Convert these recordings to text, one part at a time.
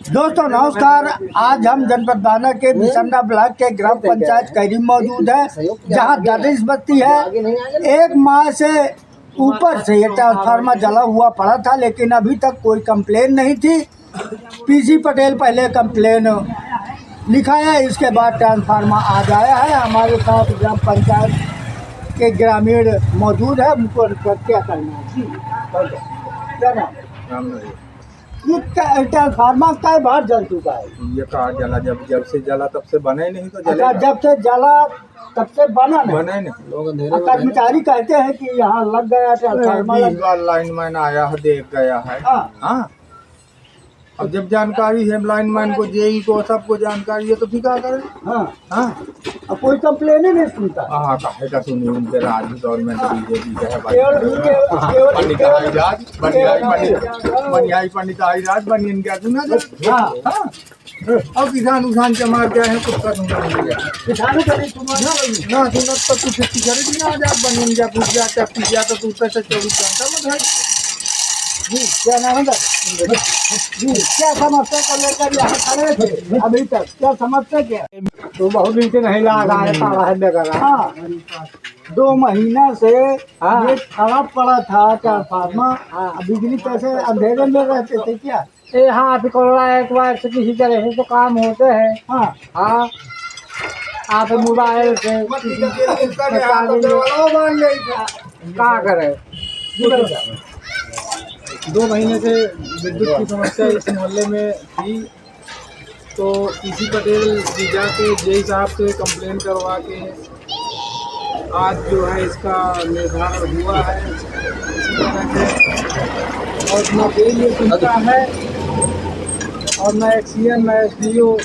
दोस्तों नमस्कार। आज हम जनपद बाना के बिसंडा ब्लॉक के ग्राम पंचायत कैरी मौजूद है, जहां दर्ज बस्ती है। एक माह से ऊपर से ये ट्रांसफार्मर जला हुआ पड़ा था, लेकिन अभी तक कोई कंप्लेन नहीं थी। पीसी पटेल पहले कंप्लेन लिखा है, इसके बाद ट्रांसफार्मर आज आया है। हमारे साथ ग्राम पंचायत के ग्रामीण मौजूद है, उनको क्या करना है। क्या नाम? ये ट्रांसफार्मर कई बार जल चुका है। ये कहा जला, जब से जला तब से बना ही नहीं तो अच्छा, जब से जला तब से बना नहीं। बना ही नहीं। लोग अंधेरे कर्मचारी कहते हैं कि यहाँ लग गया ट्रांसफार्मर। 20 बार लाइनमैन आया है, देख गया है। हाँ, अब जब जानकारी है लाइनमैन को, जेई को, सबको जानकारी है तो फिर क्या करें। हाँ, अब कोई कंप्लेन ही नहीं सुनता। हाँ, काहे का सुनी उनके राज गवर्नमेंट बीजेपी का है भाई। पंडिताई राज बनियन क्या सुना जाए। और किसान उसान के मार गए हैं, कुछ कर किसानों का नहीं सुना ना सुनत तो कुछ खरीद नहीं आ जाए। बनियन क्या पूछ जाता पी जाता तो उससे 24 घंटा में जी। क्या नाम है जी? क्या समस्या को लेकर यहाँ खड़े थे अभी तक? क्या समस्या क्या? तो बहुत दिन से नहीं लगा है। हाँ, 2 महीना से ये खराब पड़ा था ट्रांसफार्मर। बिजली कैसे अंधेरे में रहते थे क्या? ये हाँ अभी कोरोना एक बार से किसी तरह से तो काम होते हैं। हाँ, आप मोबाइल से क्या करे। 2 महीने से विद्युत की समस्या इस मोहल्ले में थी, तो पीसी पटेल जी जाके जेई साहब से कंप्लेन करवा के आज जो है इसका निर्धारण हुआ है। इसी तरह से और न बिल ये सुनता है और न एक्सीएन न एसडीओ।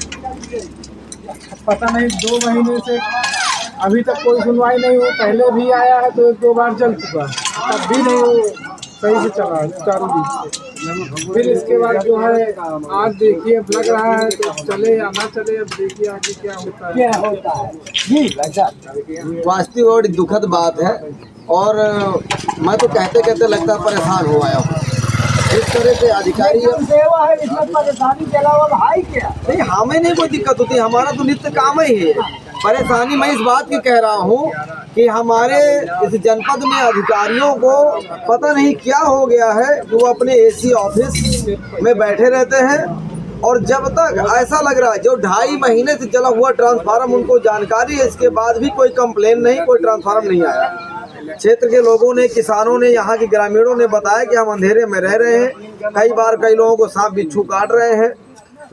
पता नहीं 2 महीने से अभी तक कोई सुनवाई नहीं हुई। पहले भी आया है तो 1-2 बार चल चुका है, तब भी नहीं सही से चला चारों बीच से। फिर इसके बाद जो है आज देखिए लग रहा है तो चले या ना चले, अब देखिए आगे क्या होता है। जी वास्तविक और दुखद बात है, और मैं तो कहते कहते लगता परेशान हो आया हूँ। इस तरह के अधिकारी सेवा है, इसमें परेशानी के अलावा भाई क्या नहीं, हमें नहीं कोई दिक्कत होती, हमारा तो नित्य काम ही है। परेशानी मैं इस बात की कह रहा हूँ कि हमारे इस जनपद में अधिकारियों को पता नहीं क्या हो गया है, जो अपने एसी ऑफिस में बैठे रहते हैं। और जब तक ऐसा लग रहा है जो 2.5 महीने से चला हुआ ट्रांसफार्मर उनको जानकारी है, इसके बाद भी कोई कंप्लेन नहीं, कोई ट्रांसफार्मर नहीं आया। क्षेत्र के लोगों ने, किसानों ने, यहाँ के ग्रामीणों ने बताया कि हम अंधेरे में रह रहे हैं। कई बार कई लोगों को सांप बिच्छू काट रहे हैं,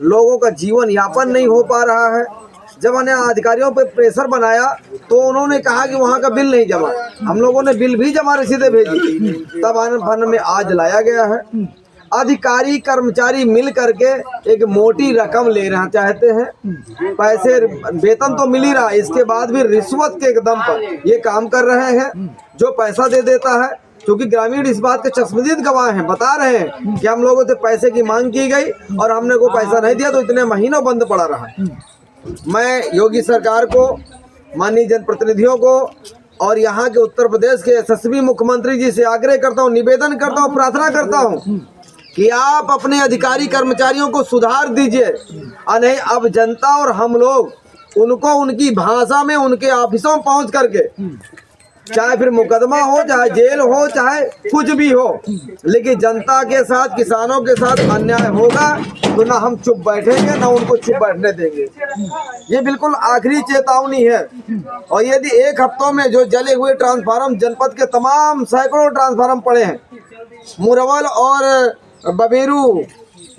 लोगों का जीवन यापन नहीं हो पा रहा है। जब हमने अधिकारियों पर प्रेशर बनाया तो उन्होंने कहा कि वहाँ का बिल नहीं जमा। हम लोगों ने बिल भी जमा रसीदें भेजी, तब फन में आज लाया गया है। अधिकारी कर्मचारी मिल करके एक मोटी रकम ले रहा चाहते हैं, पैसे वेतन तो मिल ही रहा, इसके बाद भी रिश्वत के दम पर ये काम कर रहे हैं। जो पैसा दे देता है, क्योंकि ग्रामीण इस बात के चश्मदीद गवाह हैं, बता रहे हैं कि हम लोगों से पैसे की मांग की गई और हमने को पैसा नहीं दिया तो इतने महीनों बंद पड़ा रहा। मैं योगी सरकार को, माननीय जनप्रतिनिधियों को और यहाँ के उत्तर प्रदेश के यशस्वी मुख्यमंत्री जी से आग्रह करता हूँ, निवेदन करता हूँ, प्रार्थना करता हूँ कि आप अपने अधिकारी कर्मचारियों को सुधार दीजिए। नहीं अब जनता और हम लोग उनको उनकी भाषा में उनके ऑफिसों में पहुँच करके, चाहे फिर मुकदमा हो, चाहे जेल हो, चाहे कुछ भी हो, लेकिन जनता के साथ, किसानों के साथ अन्याय होगा तो ना हम चुप बैठेंगे, ना उनको चुप बैठने देंगे। ये बिल्कुल आखिरी चेतावनी है। और यदि 1 हफ्तों में जो जले हुए ट्रांसफार्मर, जनपद के तमाम सैकड़ों ट्रांसफार्मर पड़े हैं, मुरवल और बबेरू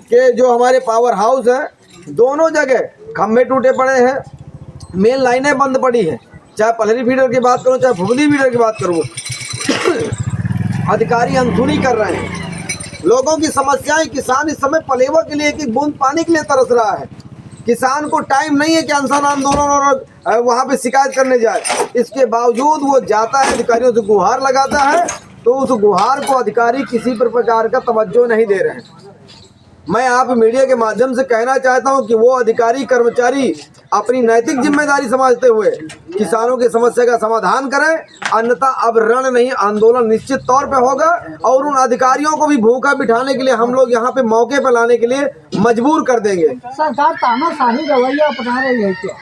के जो हमारे पावर हाउस है, दोनों जगह खम्भे टूटे पड़े हैं, मेन लाइनें बंद पड़ी हैं। चाहे पलहरी फीडर की बात करूं, चाहे फुगली फीडर की बात करूं, अधिकारी अनसुनी कर रहे हैं। लोगों की समस्याएं, किसान इस समय पलेवा के लिए, एक बूंद पानी के लिए तरस रहा है। किसान को टाइम नहीं है कि अनशन आंदोलन और वहां पे शिकायत करने जाए। इसके बावजूद वो जाता है, अधिकारियों से गुहार लगाता है, तो उस गुहार को अधिकारी किसी प्रकार का तवज्जो नहीं दे रहे हैं। मैं आप मीडिया के माध्यम से कहना चाहता हूं कि वो अधिकारी कर्मचारी अपनी नैतिक जिम्मेदारी समझते हुए किसानों की समस्या का समाधान करें, अन्यथा अब रण नहीं आंदोलन निश्चित तौर पे होगा और उन अधिकारियों को भी भूखा बिठाने के लिए हम लोग यहाँ पे मौके पर लाने के लिए मजबूर कर देंगे। सरकार तानाशाही रवैया अपना रही है क्या?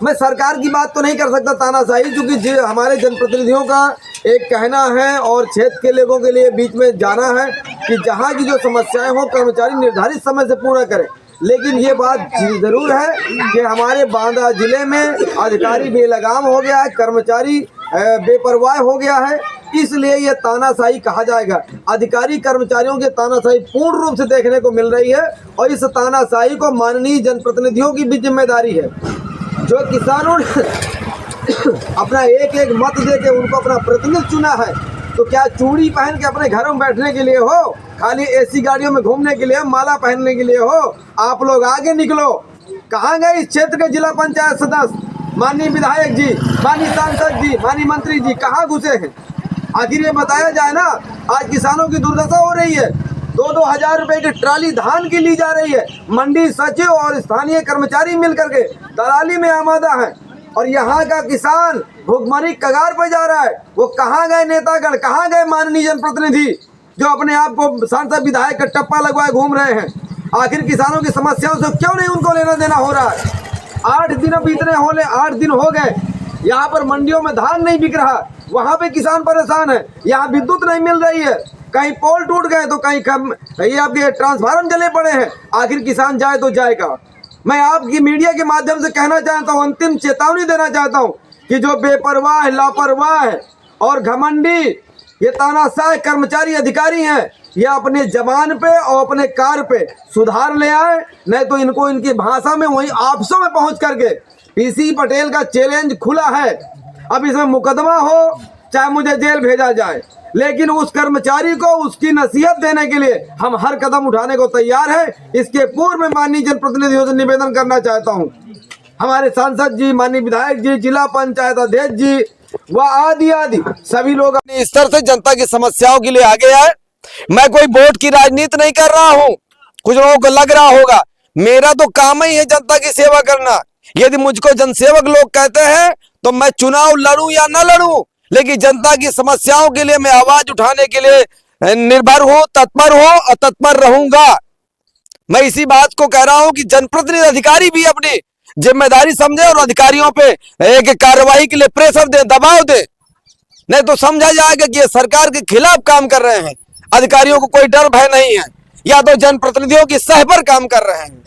मैं सरकार की बात तो नहीं कर सकता तानाशाही, क्योंकि हमारे जनप्रतिनिधियों का एक कहना है और क्षेत्र के लोगों के लिए बीच में जाना है कि जहां की जो समस्याएं हो कर्मचारी निर्धारित समय से पूरा करें। लेकिन ये बात जरूर है कि हमारे बांदा जिले में अधिकारी बेलगाम हो गया है, कर्मचारी बेपरवाह हो गया है, इसलिए ये तानाशाही कहा जाएगा। अधिकारी कर्मचारियों के तानाशाही पूर्ण रूप से देखने को मिल रही है और इस तानाशाही को माननीय जनप्रतिनिधियों की भी जिम्मेदारी है। जो किसानों ने अपना एक एक मत दे के उनको अपना प्रतिनिधि चुना है, तो क्या चूड़ी पहन के अपने घरों में बैठने के लिए हो, खाली एसी गाड़ियों में घूमने के लिए, माला पहनने के लिए हो? आप लोग आगे निकलो। कहाँ गए इस क्षेत्र के जिला पंचायत सदस्य, माननीय विधायक जी, माननीय सांसद जी, माननीय मंत्री जी, कहाँ घुसे हैं? आखिर ये बताया जाए ना। आज किसानों की दुर्दशा हो रही है, 2-2 हजार रुपए की ट्राली धान की ली जा रही है। मंडी सचिव और स्थानीय कर्मचारी मिलकर के दलाली में आमादा है और यहाँ का किसान भुखमरी कगार पर जा रहा है। वो कहाँ गए नेतागण, कहाँ गए माननीय जनप्रतिनिधि जो अपने आप को सांसद विधायक का टप्पा लगवाए घूम रहे हैं? आखिर किसानों की समस्याओं से क्यों नहीं उनको लेना देना हो रहा है? 8 दिन हो गए, यहाँ पर मंडियों में धान नहीं बिक रहा, वहाँ पे किसान परेशान है। यहाँ विद्युत नहीं मिल रही है, कहीं पोल टूट गए तो कहीं ये आपके ट्रांसफार्मर जले पड़े हैं। आखिर किसान जाए तो जाएगा। मैं आपकी मीडिया के माध्यम से कहना चाहता हूँ, अंतिम चेतावनी देना चाहता हूँ कि जो बेपरवाह, लापरवाह और घमंडी ये तानाशाह कर्मचारी अधिकारी हैं, ये अपने जबान पे और अपने कार पे सुधार ले आए, नहीं तो इनको इनकी भाषा में वहीं आपसों में पहुंच करके पीसी पटेल का चैलेंज खुला है। अब इसमें मुकदमा हो चाहे मुझे जेल भेजा जाए, लेकिन उस कर्मचारी को उसकी नसीहत देने के लिए हम हर कदम उठाने को तैयार हैं। इसके पूर्व में माननीय जनप्रतिनिधियों से निवेदन करना चाहता हूं, हमारे सांसद जी, माननीय विधायक जी, जिला पंचायत अध्यक्ष जी व आदि सभी लोग अपने स्तर से जनता की समस्याओं के लिए आगे आए। मैं कोई वोट की राजनीति नहीं कर रहा हूं। कुछ लोगों को लग रहा होगा, मेरा तो काम ही है जनता की सेवा करना। यदि मुझको जनसेवक लोग कहते हैं तो मैं चुनाव लड़ूं या न लड़ूं, लेकिन जनता की समस्याओं के लिए मैं आवाज उठाने के लिए निर्भर हूं, तत्पर हूं और तत्पर रहूंगा। मैं इसी बात को कह रहा हूं कि जनप्रतिनिधि अधिकारी भी अपनी जिम्मेदारी समझे और अधिकारियों पे एक कार्रवाई के लिए प्रेशर दे, दबाव दे, नहीं तो समझा जाएगा कि ये सरकार के खिलाफ काम कर रहे हैं। अधिकारियों को कोई डर भय नहीं है, या तो जनप्रतिनिधियों की सह पर काम कर रहे हैं।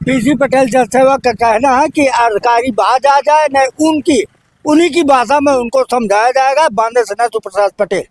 पीसी पटेल जनसेवक का कहना है कि अधिकारी बाहर आ जाए, नहीं उन्हीं की भाषा में उनको समझाया जाएगा। बांदा से प्रसाद पटेल।